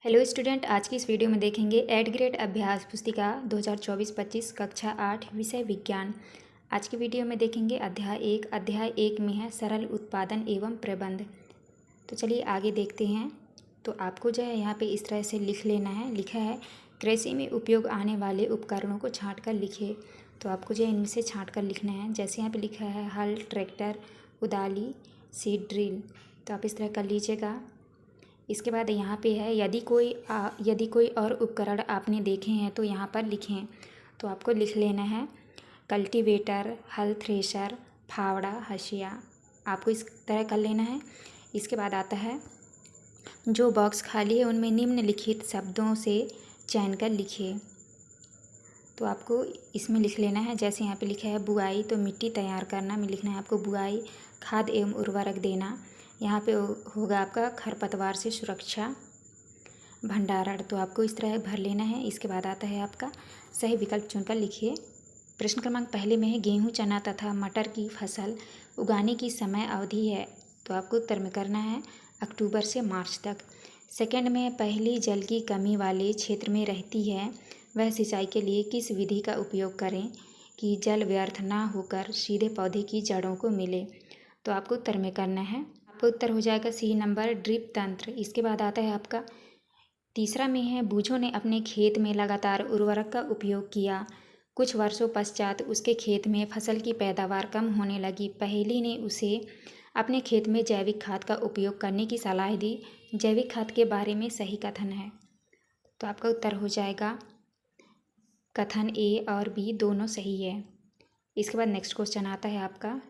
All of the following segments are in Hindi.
हेलो स्टूडेंट, आज की इस वीडियो में देखेंगे एड ग्रेड अभ्यास पुस्तिका 2024-25 कक्षा 8 विषय विज्ञान। आज की वीडियो में देखेंगे अध्याय एक में है सरल उत्पादन एवं प्रबंध। तो चलिए आगे देखते हैं। तो आपको जो है यहाँ पे इस तरह से लिख लेना है। लिखा है कृषि में उपयोग आने वाले उपकरणों को छाँट कर लिखिए। तो आपको जो है इनमें से छाँट कर लिखना है। जैसे यहाँ पे लिखा है हल, ट्रैक्टर, कुदाली, सीड ड्रिल। तो आप इस तरह कर लीजिएगा। इसके बाद यहाँ पे है यदि कोई और उपकरण आपने देखे हैं तो यहाँ पर लिखें। तो आपको लिख लेना है कल्टीवेटर, हल, थ्रेशर, फावड़ा, हंसिया। आपको इस तरह कर लेना है। इसके बाद आता है जो बॉक्स खाली है उनमें निम्नलिखित शब्दों से चयन कर लिखिए। तो आपको इसमें लिख लेना है। जैसे यहाँ पे लिखा है बुआई, तो मिट्टी तैयार करना में लिखना है आपको बुआई। खाद एवं उर्वरक देना, यहाँ पे होगा आपका खरपतवार से सुरक्षा। भंडारण, तो आपको इस तरह भर लेना है। इसके बाद आता है आपका सही विकल्प चुनकर लिखिए। प्रश्न क्रमांक पहले में है गेहूं, चना तथा मटर की फसल उगाने की समय अवधि है। तो आपको उत्तर में करना है अक्टूबर से मार्च तक। सेकंड में पहली जल की कमी वाले क्षेत्र में रहती है वह सिंचाई के लिए किस विधि का उपयोग करें कि जल व्यर्थ ना होकर सीधे पौधे की जड़ों को मिले। तो आपको उत्तर में करना है। आपका उत्तर हो जाएगा सी नंबर, ड्रिप तंत्र। इसके बाद आता है आपका तीसरा में है बूझों ने अपने खेत में लगातार उर्वरक का उपयोग किया। कुछ वर्षों पश्चात उसके खेत में फसल की पैदावार कम होने लगी। पहेली ने उसे अपने खेत में जैविक खाद का उपयोग करने की सलाह दी। जैविक खाद के बारे में सही कथन है। तो आपका उत्तर हो जाएगा कथन ए और बी दोनों सही है। इसके बाद नेक्स्ट क्वेश्चन आता है आपका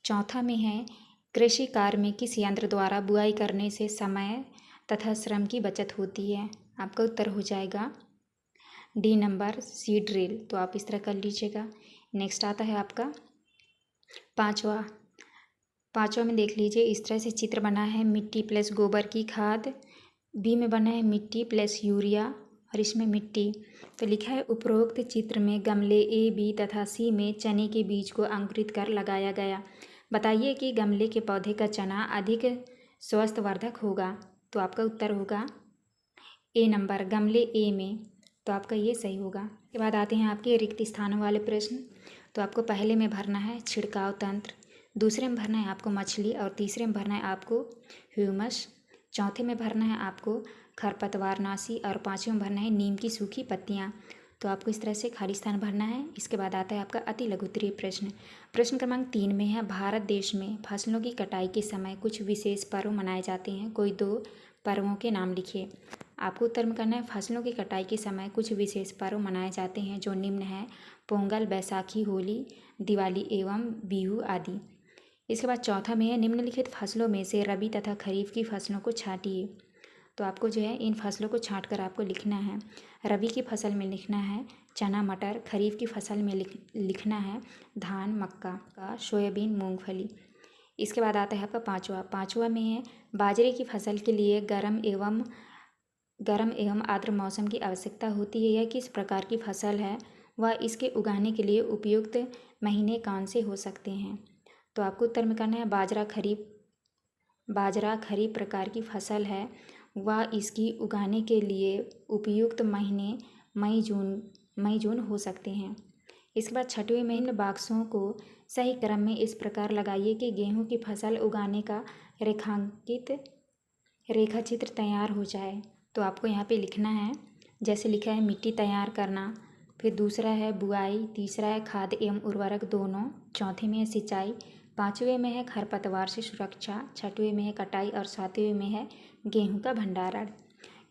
चौथा में है कृषि कार्य में किस यंत्र द्वारा बुआई करने से समय तथा श्रम की बचत होती है। आपका उत्तर हो जाएगा डी नंबर, सीड ड्रिल। तो आप इस तरह कर लीजिएगा। नेक्स्ट आता है आपका पांचवा में देख लीजिए। इस तरह से चित्र बना है मिट्टी प्लस गोबर की खाद। बी में बना है मिट्टी प्लस यूरिया और इसमें मिट्टी। तो लिखा है उपरोक्त चित्र में गमले ए, बी तथा सी में चने के बीज को अंकुरित कर लगाया गया। बताइए कि गमले के पौधे का चना अधिक स्वास्थ्यवर्धक होगा। तो आपका उत्तर होगा ए नंबर, गमले ए में। तो आपका ये सही होगा। इसके बाद आते हैं आपके रिक्त स्थानों वाले प्रश्न। तो आपको पहले में भरना है छिड़काव तंत्र, दूसरे में भरना है आपको मछली और तीसरे में भरना है आपको ह्यूमस। चौथे में भरना है आपको खरपतवारनाशी और पाँचवें में भरना है नीम की सूखी पत्तियाँ। तो आपको इस तरह से खाली स्थान भरना है। इसके बाद आता है आपका अति लघु उत्तरीय प्रश्न। प्रश्न क्रमांक 3 में है भारत देश में फसलों की कटाई के समय कुछ विशेष पर्व मनाए जाते हैं। कोई 2 पर्वों के नाम लिखिए। आपको उत्तर में करना है फसलों की कटाई के समय कुछ विशेष पर्व मनाए जाते हैं जो निम्न है पोंगल, बैसाखी, होली, दिवाली एवं बिहू आदि। इसके बाद चौथा में है निम्नलिखित फसलों में से रबी तथा खरीफ की फसलों को छांटिए। तो आपको जो है इन फसलों को छांट कर आपको लिखना है। रबी की फसल में लिखना है चना, मटर। खरीफ की फसल में लिखना है धान, मक्का, सोयाबीन, मूंगफली। इसके बाद आता है आपका पाँचवा में है बाजरे की फसल के लिए गर्म एवं आर्द्र मौसम की आवश्यकता होती है। यह किस प्रकार की फसल है वह इसके उगाने के लिए उपयुक्त महीने कौन से हो सकते हैं। तो आपको उत्तर में करना है बाजरा खरीफ प्रकार की फसल है। वह इसकी उगाने के लिए उपयुक्त महीने मई जून हो सकते हैं। इसके बाद छठवें में इन बॉक्सों को सही क्रम में इस प्रकार लगाइए कि गेहूं की फसल उगाने का रेखा चित्र तैयार हो जाए। तो आपको यहाँ पे लिखना है जैसे लिखा है मिट्टी तैयार करना, फिर दूसरा है बुआई, तीसरा है खाद एवं उर्वरक दोनों, चौथे में है सिंचाई, पाँचवें में है खरपतवार से सुरक्षा, छठवें में है कटाई और सातवें में है गेहूं का भंडारण।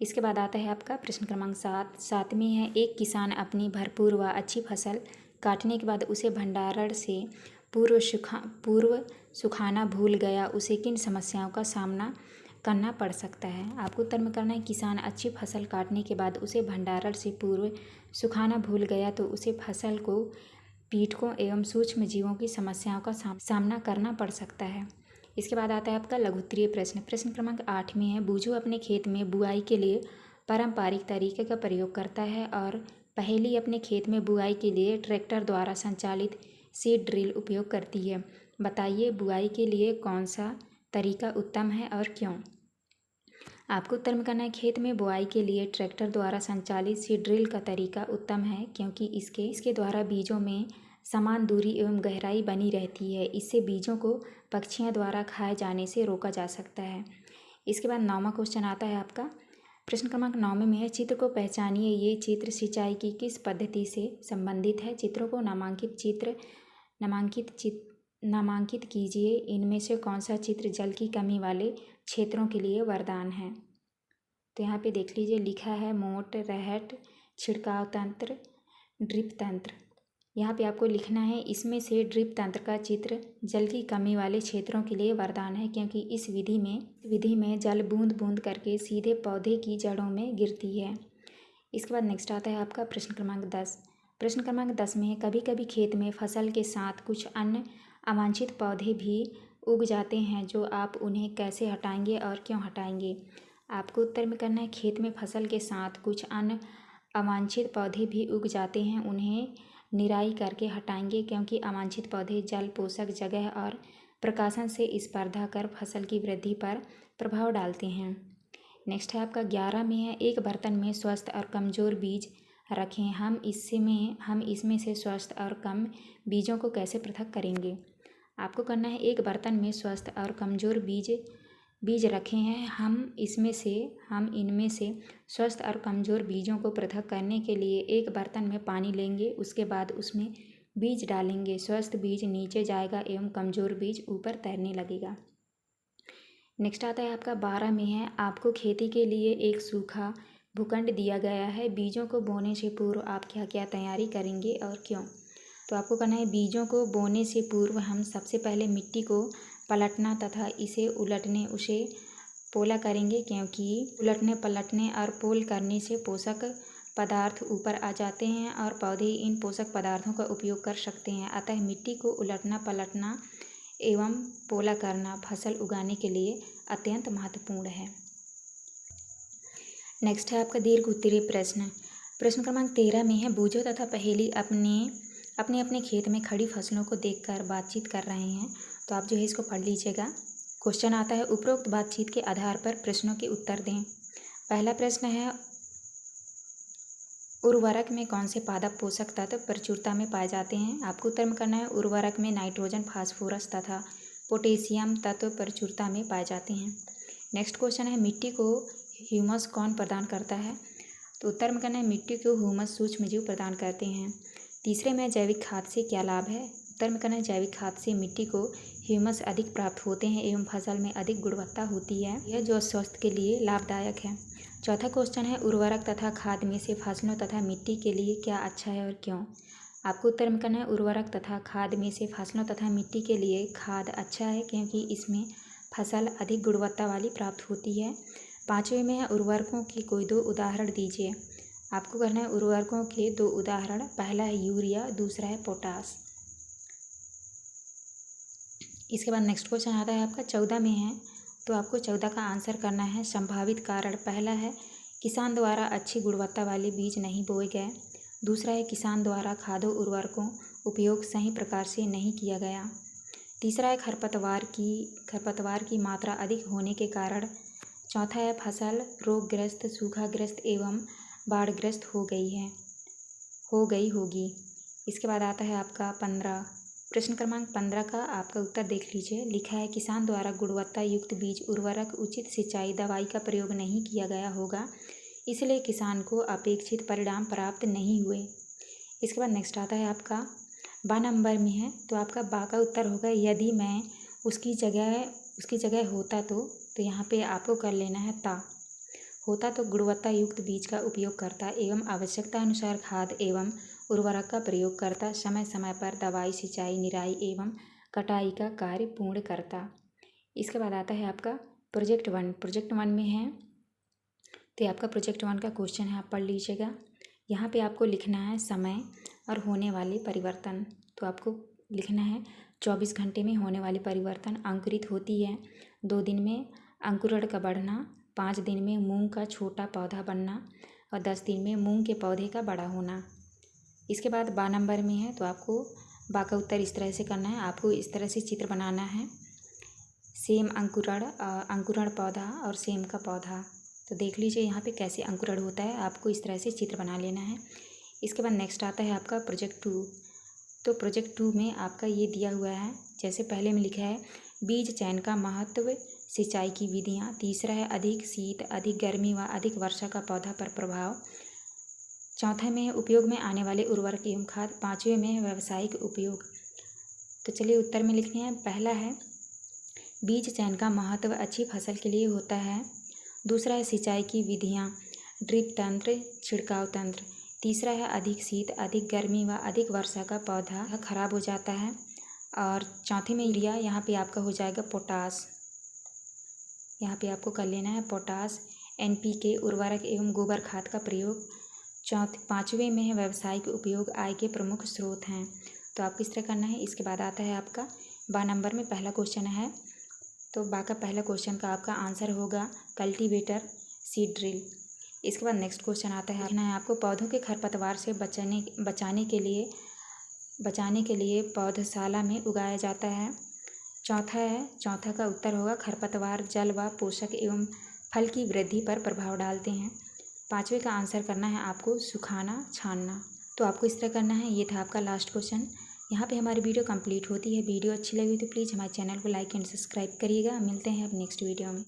इसके बाद आता है आपका प्रश्न क्रमांक 7 में है एक किसान अपनी भरपूर व अच्छी फसल काटने के बाद उसे भंडारण से पूर्व सुखाना भूल गया, उसे किन समस्याओं का सामना करना पड़ सकता है। आपको उत्तर में करना है किसान अच्छी फसल काटने के बाद उसे भंडारण से पूर्व सुखाना भूल गया तो उसे फसल को कीटों एवं सूक्ष्म जीवों की समस्याओं का सामना करना पड़ सकता है। इसके बाद आता है आपका लघु उत्तरीय प्रश्न। प्रश्न क्रमांक 8 में है बूझो अपने खेत में बुआई के लिए पारंपरिक तरीके का प्रयोग करता है और पहेली अपने खेत में बुआई के लिए ट्रैक्टर द्वारा संचालित सीड ड्रिल उपयोग करती है। बताइए बुआई के लिए कौन सा तरीका उत्तम है और क्यों। आपको उत्तर में करना है खेत में बुआई के लिए ट्रैक्टर द्वारा संचालित सीड ड्रिल का तरीका उत्तम है, क्योंकि इसके द्वारा बीजों में समान दूरी एवं गहराई बनी रहती है। इससे बीजों को पक्षियों द्वारा खाए जाने से रोका जा सकता है। इसके बाद 9वां क्वेश्चन आता है आपका। प्रश्न क्रमांक 9 में है चित्र को पहचानिए, ये चित्र सिंचाई की किस पद्धति से संबंधित है। चित्रों को नामांकित कीजिए। इनमें से कौन सा चित्र जल की कमी वाले क्षेत्रों के लिए वरदान है। तो यहाँ पे देख लीजिए, लिखा है मोट, रहट, छिड़काव तंत्र, ड्रिप तंत्र। यहाँ पे आपको लिखना है इसमें से ड्रिप तंत्र का चित्र जल की कमी वाले क्षेत्रों के लिए वरदान है, क्योंकि इस विधि में जल बूंद बूंद करके सीधे पौधे की जड़ों में गिरती है। इसके बाद नेक्स्ट आता है आपका प्रश्न क्रमांक 10। प्रश्न क्रमांक 10 में कभी कभी खेत में फसल के साथ कुछ अन्य अवांछित पौधे भी उग जाते हैं, जो आप उन्हें कैसे हटाएंगे और क्यों हटाएंगे। आपको उत्तर में करना है खेत में फसल के साथ कुछ अन्य अवांछित पौधे भी उग जाते हैं, उन्हें निराई करके हटाएंगे, क्योंकि अवांछित पौधे जल, पोषक जगह और प्रकाशन से स्पर्धा कर फसल की वृद्धि पर प्रभाव डालते हैं। नेक्स्ट है आपका 11 में है एक बर्तन में स्वस्थ और कमज़ोर बीज रखें। हम इसमें से स्वस्थ और कम बीजों को कैसे पृथक करेंगे। आपको करना है एक बर्तन में स्वस्थ और कमज़ोर बीज रखे हैं। हम इनमें से स्वस्थ और कमज़ोर बीजों को पृथक करने के लिए एक बर्तन में पानी लेंगे, उसके बाद उसमें बीज डालेंगे। स्वस्थ बीज नीचे जाएगा एवं कमज़ोर बीज ऊपर तैरने लगेगा। नेक्स्ट आता है आपका 12 में है आपको खेती के लिए एक सूखा भूखंड दिया गया है। बीजों को बोने से पूर्व आप क्या क्या तैयारी करेंगे और क्यों। तो आपको करना है बीजों को बोने से पूर्व हम सबसे पहले मिट्टी को पलटना तथा उसे पोला करेंगे, क्योंकि उलटने पलटने और पोल करने से पोषक पदार्थ ऊपर आ जाते हैं और पौधे इन पोषक पदार्थों का उपयोग कर सकते हैं। अतः मिट्टी को उलटना पलटना एवं पोला करना फसल उगाने के लिए अत्यंत महत्वपूर्ण है। नेक्स्ट है आपका दीर्घ उत्तरीय प्रश्न। प्रश्न क्रमांक 13 में है बूझो तथा पहेली अपने खेत में खड़ी फसलों को देखकर बातचीत कर रहे हैं। तो आप जो है इसको पढ़ लीजिएगा। क्वेश्चन आता है उपरोक्त बातचीत के आधार पर प्रश्नों के उत्तर दें। पहला प्रश्न है उर्वरक में कौन से पादप पोषक तत्व प्रचुरता में पाए जाते हैं। आपको उत्तर में करना है उर्वरक में नाइट्रोजन, फास्फोरस तथा पोटेशियम तत्व प्रचुरता में पाए जाते हैं। नेक्स्ट क्वेश्चन है मिट्टी को ह्यूमस कौन प्रदान करता है। तो उत्तर में करना है मिट्टी को ह्यूमस सूक्ष्मजीव प्रदान करते हैं। तीसरे में जैविक खाद से क्या लाभ है। उत्तर में करना है जैविक खाद से मिट्टी को ह्यूमस अधिक प्राप्त होते हैं एवं फसल में अधिक गुणवत्ता होती है, यह जो स्वास्थ्य के लिए लाभदायक है। चौथा क्वेश्चन है उर्वरक तथा खाद में से फसलों तथा मिट्टी के लिए क्या अच्छा है और क्यों। आपको उत्तर में करना है उर्वरक तथा खाद में से फसलों तथा मिट्टी के लिए खाद अच्छा है, क्योंकि इसमें फसल अधिक गुणवत्ता वाली प्राप्त होती है। पाँचवें में है उर्वरकों की कोई 2 उदाहरण दीजिए। आपको करना है उर्वरकों के 2 उदाहरण। पहला है यूरिया, दूसरा है पोटास। इसके बाद नेक्स्ट क्वेश्चन आता है आपका 14 में है, तो आपको 14 का आंसर करना है संभावित कारण। पहला है किसान द्वारा अच्छी गुणवत्ता वाले बीज नहीं बोए गए। दूसरा है किसान द्वारा खादों उर्वरकों उपयोग सही प्रकार से नहीं किया गया। तीसरा है खरपतवार की मात्रा अधिक होने के कारण। चौथा है फसल रोगग्रस्त, सूखाग्रस्त एवं बाढ़ग्रस्त हो गई होगी। इसके बाद आता है आपका 15 प्रश्न क्रमांक 15 का आपका उत्तर देख लीजिए। लिखा है किसान द्वारा गुणवत्ता युक्त बीज, उर्वरक, उचित सिंचाई, दवाई का प्रयोग नहीं किया गया होगा, इसलिए किसान को अपेक्षित परिणाम प्राप्त नहीं हुए। इसके बाद नेक्स्ट आता है आपका 12 नंबर में है, तो आपका बा का उत्तर होगा यदि मैं उसकी जगह होता तो यहाँ पे आपको कर लेना है ता। होता तो गुणवत्ता युक्त बीज का उपयोग करता एवं आवश्यकता अनुसार खाद एवं उर्वरक का प्रयोग करता, समय समय पर दवाई, सिंचाई, निराई एवं कटाई का कार्य पूर्ण करता। इसके बाद आता है आपका प्रोजेक्ट 1 में है, तो आपका प्रोजेक्ट 1 का क्वेश्चन है, आप पढ़ लीजिएगा। यहाँ पे आपको लिखना है समय और होने वाले परिवर्तन। तो आपको लिखना है 24 घंटे में होने वाले परिवर्तन। अंकुरित होती है 2 दिन में अंकुरण का बढ़ना, 5 दिन में मूंग का छोटा पौधा बनना और 10 दिन में मूंग के पौधे का बड़ा होना। इसके बाद 12 नंबर में है, तो आपको बा का उत्तर इस तरह से करना है। आपको इस तरह से चित्र बनाना है। सेम अंकुरण पौधा और सेम का पौधा। तो देख लीजिए यहाँ पे कैसे अंकुरण होता है, आपको इस तरह से चित्र बना लेना है। इसके बाद नेक्स्ट आता है आपका प्रोजेक्ट 2। तो प्रोजेक्ट 2 में आपका ये दिया हुआ है, जैसे पहले में लिखा है बीज चयन का महत्व, सिंचाई की विधियाँ। तीसरा है अधिक शीत, अधिक गर्मी व अधिक वर्षा का पौधा पर प्रभाव। चौथे में उपयोग में आने वाले उर्वरक एवं खाद। पाँचवें में व्यावसायिक उपयोग। तो चलिए उत्तर में लिखते हैं। पहला है बीज चयन का महत्व अच्छी फसल के लिए होता है। दूसरा है सिंचाई की विधियाँ, ड्रिप तंत्र, छिड़काव तंत्र। तीसरा है अधिक शीत, अधिक गर्मी व अधिक वर्षा का पौधा खराब हो जाता है। और चौथे में यूरिया, यहाँ पे आपका हो जाएगा पोटास। यहाँ पे आपको कर लेना है पोटास, NPK उर्वरक एवं गोबर खाद का प्रयोग। पाँचवें में है व्यावसायिक उपयोग, आय के प्रमुख स्रोत हैं। तो आपको इस तरह करना है। इसके बाद आता है आपका 12 नंबर में पहला क्वेश्चन है। तो बा का पहला क्वेश्चन का आपका आंसर होगा कल्टीवेटर, सीड ड्रिल। इसके बाद नेक्स्ट क्वेश्चन आता है, देखना है आपको पौधों के खरपतवार से बचाने के लिए पौधशाला में उगाया जाता है। चौथा का उत्तर होगा खरपतवार जल व पोषक एवं फल की वृद्धि पर प्रभाव डालते हैं। पाँचवें का आंसर करना है आपको सुखाना, छानना। तो आपको इस तरह करना है। ये था आपका लास्ट क्वेश्चन। यहाँ पे हमारी वीडियो कंप्लीट होती है। वीडियो अच्छी लगी तो प्लीज़ हमारे चैनल को लाइक एंड सब्सक्राइब करिएगा। मिलते हैं अब नेक्स्ट वीडियो में।